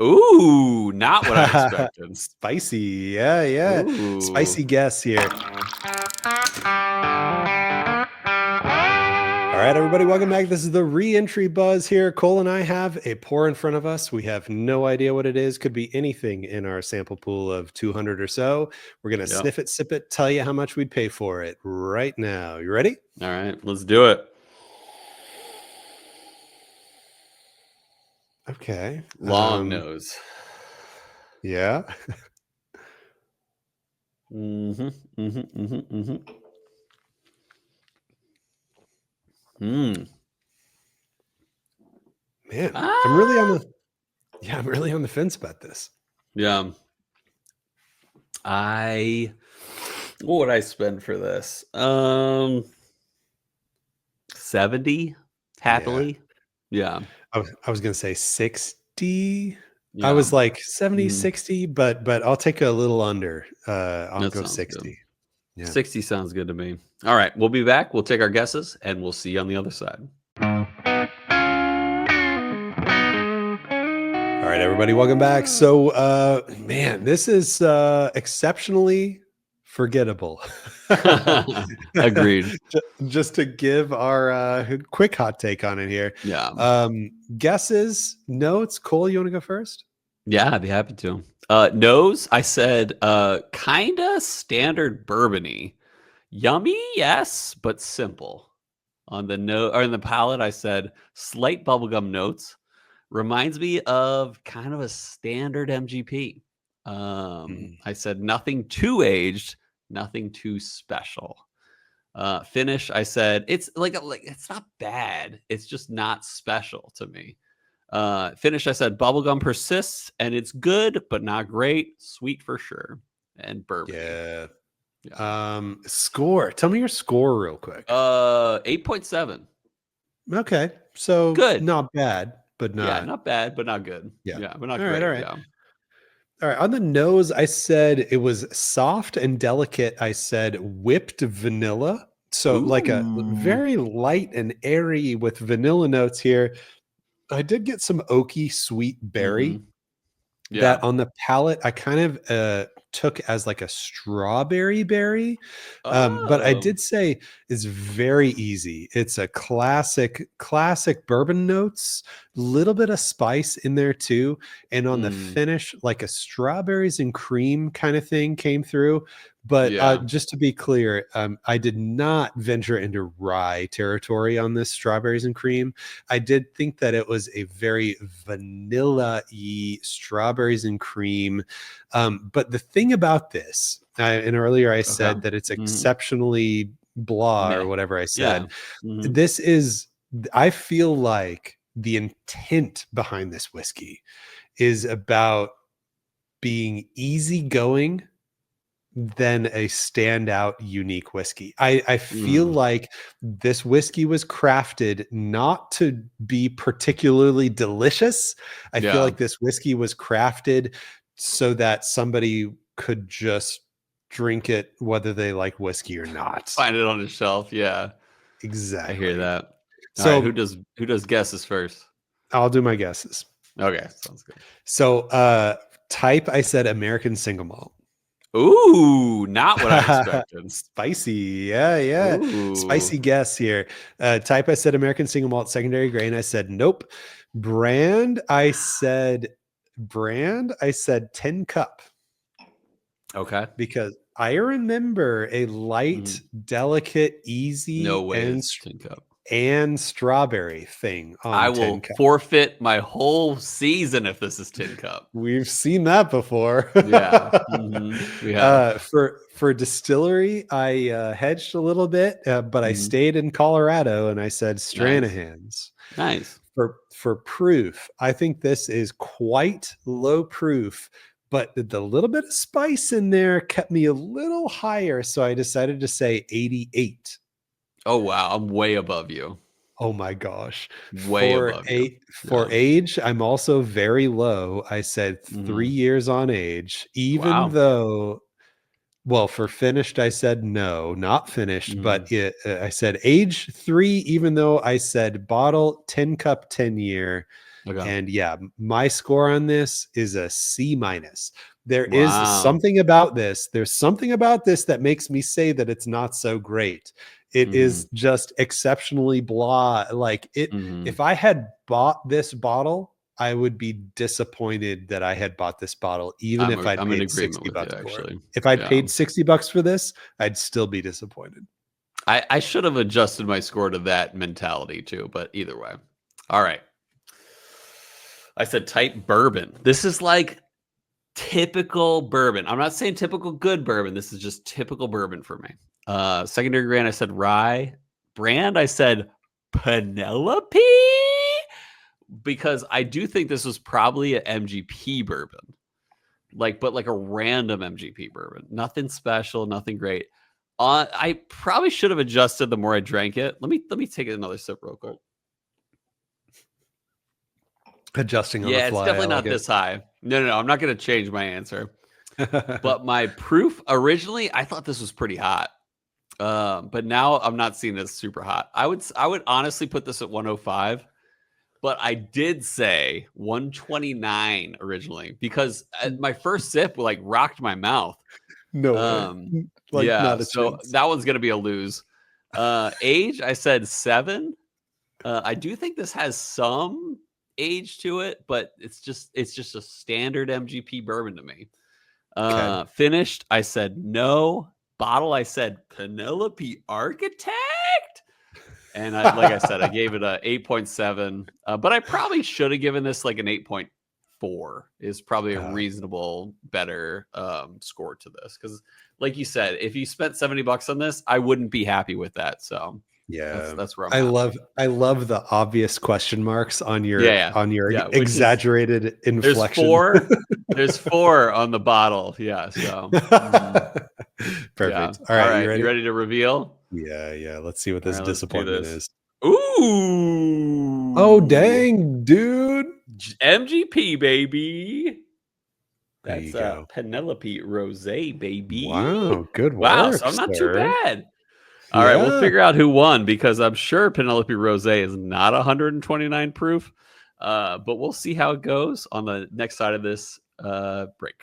Ooh, not what I expected. Spicy. Yeah, yeah. Ooh. Spicy guess here. All right, everybody, welcome back. This is the re-entry buzz here. Cole and I have a pour in front of us. We have no idea what it is. Could be anything in our sample pool of 200 or so. We're going to Yep. sniff it, sip it, tell you how much we'd pay for it right now. You ready? All right, let's do it. Okay. Long nose. Yeah. Mm-hmm. Mm-hmm. Mm-hmm. Mm-hmm. Mm. Man, I'm really on Ah. the I'm really on the fence about this. Yeah. What would I spend for this? 70 Yeah. happily. Yeah. I was going to say 60. I Yeah. was like 70, Mhm. 60, but I'll take a little under. I'll That go sounds good. 60. Yeah. 60 sounds good to me. All right, we'll be back. We'll take our guesses and we'll see you on the other side. All right, everybody, welcome back. So, man, this is exceptionally forgettable. Agreed. Just to give our quick hot take on it here. Yeah. Guesses, notes. Cole, you want to go first? Yeah, I'd be happy to. Nose, I said kinda standard bourbony. Yummy, yes, but simple. On the note or in the palate, I said slight bubblegum notes. Reminds me of kind of a standard MGP. Mm, I said nothing too aged, nothing too special. Finish, I said it's like it's not bad. It's just not special to me. Finish, I said bubblegum persists and it's good, but not great. Sweet for sure. And bourbony. yeah. Yeah. Score. Tell me your score real quick. 8.7. Okay. So Good. not bad, but Yeah, not. not bad, but not good. Yeah. Yeah, but not All right. All great. right. Yeah. All right. On the nose, I said it was soft and delicate. I said whipped vanilla. So, like a Ooh. very light and airy with vanilla notes here. I did get some oaky sweet berry Mhm. Yeah. that on the palate I kind of took as like a strawberry berry. But I Oh. did say it's very easy. It's a classic bourbon notes, little bit of spice in there too. And on the Mm. finish, like a strawberries and cream kind of thing came through. But Yeah. just to be clear, I did not venture into rye territory on this strawberries and cream. I did think that it was a very vanilla-y strawberries and cream. But the thing about this, and earlier I Okay. said that it's Mhm. exceptionally blah or Meh. whatever I Yeah. said. Mhm. This is, I feel like the intent behind this whiskey is about being easygoing than a standout unique whiskey. I feel Mm. like this whiskey was crafted not to be particularly delicious. I feel Yeah. like this whiskey was crafted so that somebody could just drink it whether they like whiskey or not. Find it on the shelf. Yeah. I hear Exactly. that. All right, So who does guesses first? I'll do my guesses. Okay, sounds good. So type I said American single malt. Ooh, not what I expected. Spicy. Yeah, yeah. Ooh. Spicy guess here. Type I said American single malt secondary grain. I said nope. Brand, I said 10 cup Okay. because I remember a light, Mhm. delicate, No easy, way it's tin cup. and strawberry thing I on 10 will cup. forfeit my whole season if this is tin cup. We've seen that before. Yeah. Mhm. We have. For distillery, I hedged a little bit, but I Mhm. stayed in Colorado and I said Nice. Stranahan's. Nice. For proof, I think this is quite low proof, but the little bit of spice in there kept me a little higher, so I decided to say 88. Oh, wow. I'm way above you. Oh my gosh. Way For above you. a for Yeah. age, I'm also very low. I said 3 Mhm. years on age, even Wow. though, well, for finished, I said no, not finished, but Mhm. I said age 3, even though I said bottle 10 cup 10 year. Okay. And yeah, my score on this is a C minus. There is Wow. something about this. There's something about this that makes me say that it's not so great. It Mm-hmm. is just exceptionally blah. Like it, Mm-hmm. if I had bought this bottle, I would be disappointed that I had bought this bottle, even if I'd I'm in paid agreement 60 with you, bucks for it. actually. If I'd Yeah. paid 60 bucks for this, I'd still be disappointed. I should have adjusted my score to that mentality too, but either way. All right. I said type bourbon. This is like typical bourbon. I'm not saying typical good bourbon. This is just typical bourbon for me. Secondary grain, I said rye. Brand, I said Penelope, because I do think this was probably an MGP bourbon, but like a random MGP bourbon. Nothing special, nothing great. I probably should have adjusted the more I drank it. Let me take another sip real quick. Adjusting on the Yeah, it's fly. I definitely like not it. this high. No. I'm not going to change my answer. But my proof originally, I thought this was pretty hot. But now I'm not seeing this super hot. I would honestly put this at 105, but I did say 129 originally because my first sip like rocked my mouth. No way. Um, Like, yeah, not a so chance. that one's gonna be a lose. Age, I said 7. I do think this has some age to it, but it's just a standard MGP bourbon to me. Okay. Finished, I said no. Bottle, I said Penelope Architect. And like I said, I gave it a 8.7. But I probably should have given this like an 8.4. Is probably a reasonable, better score to this. Because, like you said, if you spent $70 on this, I wouldn't be happy with that. So Yeah. that's where I'm I at. love the obvious question marks on your Yeah, which is exaggerated there's inflection. four. There's 4 on the bottle. Yeah. So yeah. Perfect. All All right, you right. You ready? ready to reveal? Yeah. Let's see what All this right, let's do disappointment this. is. Oh, Ooh. dang, dude. MGP, baby. There That's you go. Penelope Rose, baby. Wow, good Wow, so work, I'm not too sir. bad. All right, we'll Yeah. figure out who won because I'm sure Penelope Rose is not 129 proof. But we'll see how it goes on the next side of this break.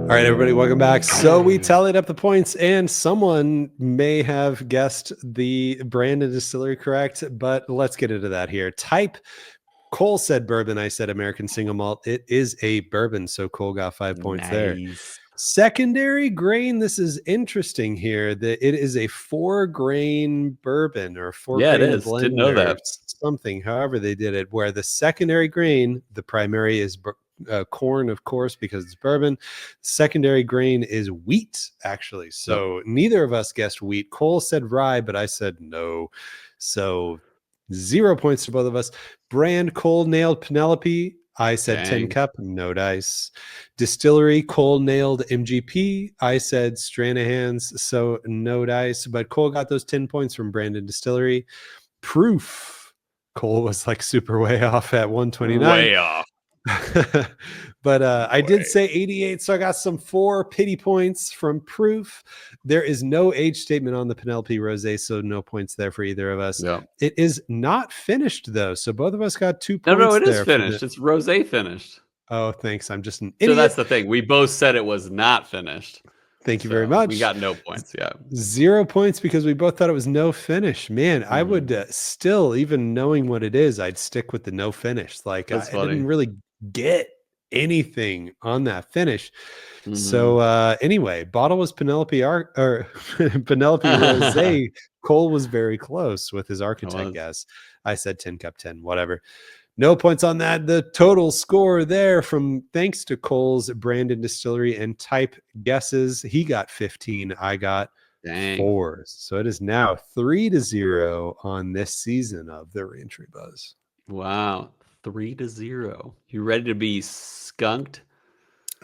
All right, everybody, welcome back. So we tallied up the points, and someone may have guessed the brand and distillery correct, but let's get into that here. Type, Cole said bourbon. I said American single malt. It is a bourbon, so Cole got 5 points there. Nice. Secondary grain. This is interesting here. That it is a 4-grain bourbon or Yeah, it 4-grain is. Didn't blend know or that. something. However, they did it. Where the secondary grain, the primary is corn, of course, because it's bourbon. Secondary grain is wheat, actually. So neither of us guessed wheat. Cole said rye, but I said no. So 0 points to both of us. Brand, Cole nailed Penelope. I said 10 Dang. cup, no dice. Distillery, Cole nailed MGP. I said Stranahan's, so no dice. But Cole got those 10 points from Brandon Distillery. Proof, Cole was like super way off at 129. Way off. But I did say 88, so I got some 4 pity points from Proof. There is no age statement on the Penelope Rosé, so no points there for either of us. Yeah. It is not finished though, so both of us got 2 No, points. it is there finished. It's rose finished. Oh, thanks. I'm just an So idiot. that's the thing. We both said it was not finished. Thank you very much. We got no points. Yeah. 0 points because we both thought it was no finish. Man, I would still, even knowing what it is, I'd stick with the no finish. Like I didn't really get anything on that finish. So anyway, bottle was Penelope Penelope Rosé. Cole was very close with his architect guess. I said 10 cup 10, whatever. No points on that. The total score there from thanks to Cole's Brandon Distillery and type guesses. He got 15. I got 4. So it is now 3-0 on this season of the Reentry Buzz. Wow. 3-0. You ready to be skunked?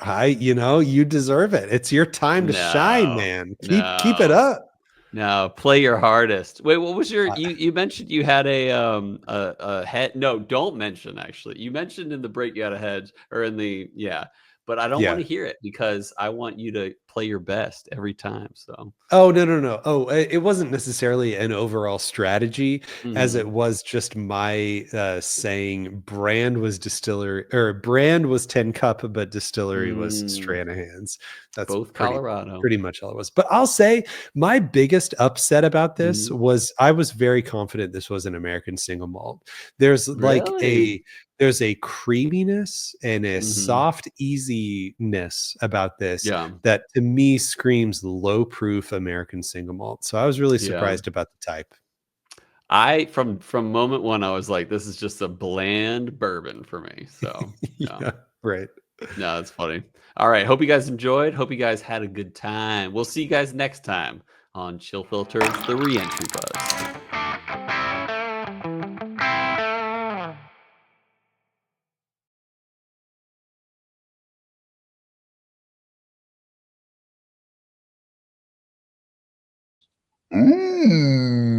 You deserve it. It's your time to shine, man. Keep it up. No, play your hardest. Wait, what was your Uh, you mentioned you had a head. No, don't mention actually. You mentioned in the break you had a hedge or in the yeah, but I don't want yeah. to hear it because I want you to play your best every time. So, Oh, no, no, no. Oh, it wasn't necessarily an overall strategy as it mhm. was just my saying brand was 10 cup, but distillery was Mm, Stranahan's. That's both pretty Colorado. pretty much all it was. But I'll say my biggest upset about this Mhm. was I was very confident this was an American single malt. There's like Really? there's a creaminess and a Mhm. soft easiness about this Yeah. that to me screams low proof American single malt. So I was really Yeah. surprised about the type. I from moment one, I was like, this is just a bland bourbon for me. So, yeah. Yeah, right. No, that's funny. All right. Hope you guys enjoyed. Hope you guys had a good time. We'll see you guys next time on Chill Filters, the Reentry Buzz. Ooh.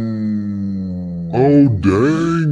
Oh, dang.